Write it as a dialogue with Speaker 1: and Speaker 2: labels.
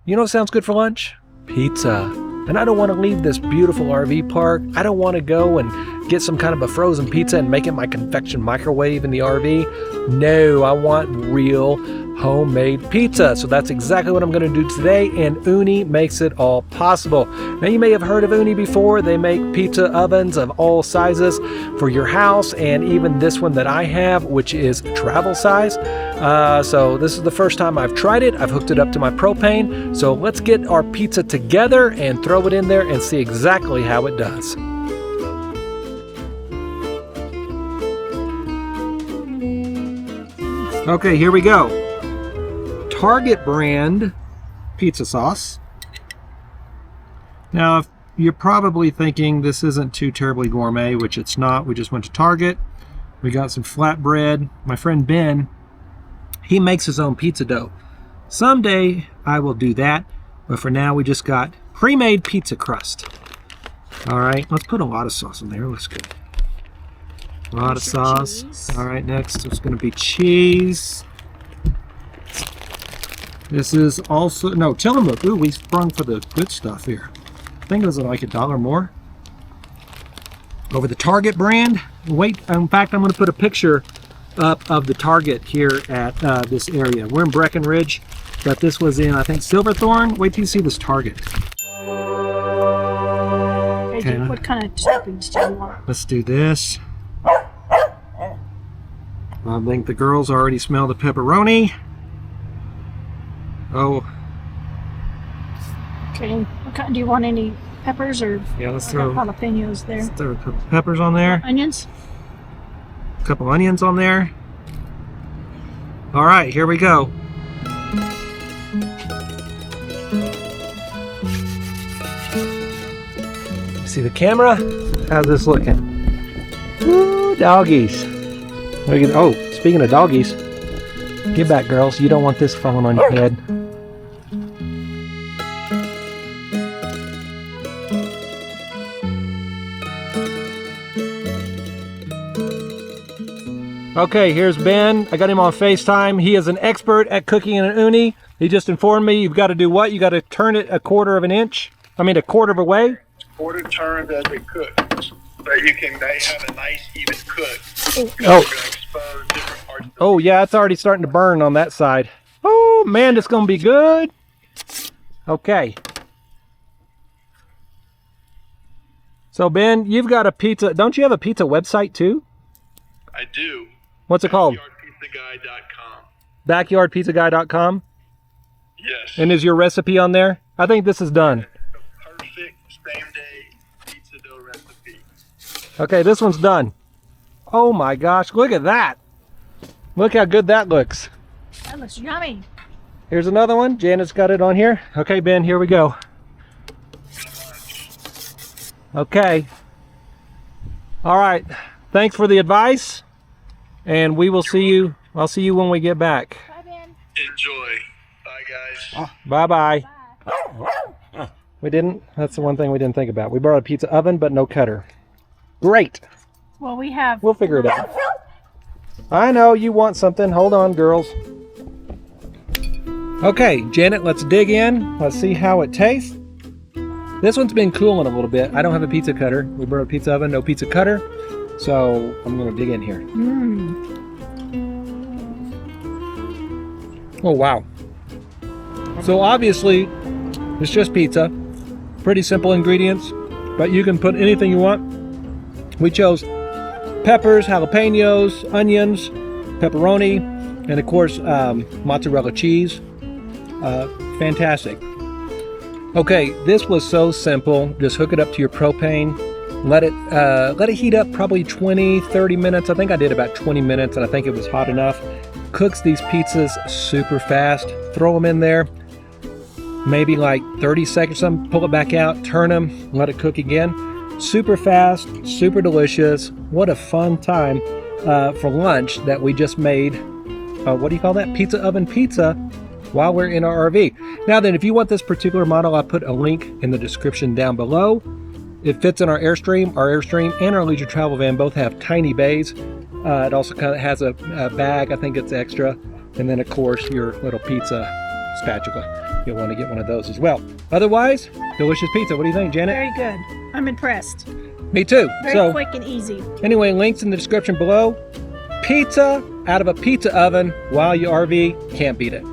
Speaker 1: You know what sounds good for lunch? Pizza. And I don't want to leave this beautiful RV park. I don't want to go and get some kind of a frozen pizza and make it my convection microwave in the RV. No, I want real homemade pizza. So that's exactly what I'm going to do today, and OONI makes it all possible. Now, you may have heard of OONI before. They make pizza ovens of all sizes for your house, and even this one that I have, which is travel size. So this is the first time I've tried it. I've hooked it up to my propane. So let's get our pizza together and throw it in there and see exactly how it does. Okay, here we go. Target brand pizza sauce. Now, you're probably thinking this isn't too terribly gourmet, which it's not. We just went to Target. We got some flatbread. My friend Ben, he makes his own pizza dough. Someday I will do that, but for now we just got pre-made pizza crust. All right, let's put a lot of sauce in there. Looks good. A lot of sauce. Cheese. All right, next it's going to be cheese. This is also, no, Tillamook. Ooh, we sprung for the good stuff here. I think it was like $1 more. Over the Target brand. Wait, in fact, I'm going to put a picture up of the Target here at this area. We're in Breckenridge, but this was in, I think, Silverthorne. Wait till you see this Target.
Speaker 2: Okay, what kind of toppings do you want?
Speaker 1: Let's do this. I think the girls already smell the pepperoni. Oh.
Speaker 2: Okay, what kind, do you want any peppers or
Speaker 1: yeah, let's throw
Speaker 2: jalapenos there?
Speaker 1: Let's throw a couple peppers on there.
Speaker 2: Onions?
Speaker 1: A couple onions on there. All right, here we go. See the camera? How's this looking? Woo, doggies. Oh, speaking of doggies, get back, girls. You don't want this falling on your head. Okay, here's Ben. I got him on FaceTime. He is an expert at cooking in an OONI. He just informed me you've got to do what? You got to turn it a quarter of a way?
Speaker 3: Quarter turns as it cooks. So they have a nice even cook.
Speaker 1: Oh.
Speaker 3: Expose different parts of
Speaker 1: Oh yeah, it's already starting to burn on that side. Oh man, it's gonna be good. Okay. So Ben, you've got a pizza, don't you have a pizza website too?
Speaker 3: I do.
Speaker 1: What's it called?
Speaker 3: Backyardpizzaguy.com.
Speaker 1: Backyardpizzaguy.com?
Speaker 3: Yes.
Speaker 1: And is your recipe on there? I think this is done.
Speaker 3: The perfect same-day pizza dough recipe.
Speaker 1: Okay, this one's done. Oh my gosh, look at that. Look how good that looks.
Speaker 2: That looks yummy.
Speaker 1: Here's another one. Janet's got it on here. Okay, Ben, here we go. Okay. All right. Thanks for the advice. And we will see you. I'll see you when we get back.
Speaker 2: Bye, Ben.
Speaker 3: Enjoy. Bye, guys.
Speaker 1: Bye-bye. We didn't. That's the one thing we didn't think about. We brought a pizza oven, but no cutter. Great.
Speaker 2: Well, we have...
Speaker 1: We'll figure it out. I know you want something. Hold on, girls. Okay, Janet, let's dig in. Let's see how it tastes. This one's been cooling a little bit. I don't have a pizza cutter. We brought a pizza oven, no pizza cutter. So I'm going to dig in here. Oh, wow. So obviously, it's just pizza. Pretty simple ingredients, but you can put anything you want. We chose peppers, jalapenos, onions, pepperoni, and of course, mozzarella cheese. Fantastic. Okay, this was so simple. Just hook it up to your propane. Let it heat up probably 20-30 minutes. I think I did about 20 minutes, and I think it was hot enough. Cooks these pizzas super fast. Throw them in there, maybe like 30 seconds or something. Pull it back out, turn them, let it cook again. Super fast, super delicious. What a fun time for lunch that we just made. What do you call that? Pizza oven pizza while we're in our RV. Now then, if you want this particular model, I put a link in the description down below. It fits in our Airstream. Our Airstream and our leisure travel van both have tiny bays. It also kind of has a bag. I think it's extra. And then, of course, your little pizza spatula. you'll want to get one of those as well. Otherwise, delicious pizza. What do you think, Janet?
Speaker 2: Very good. I'm impressed.
Speaker 1: Me too.
Speaker 2: Very
Speaker 1: So
Speaker 2: quick and easy.
Speaker 1: anyway, links in the description below. Pizza out of a pizza oven while you RV, can't beat it.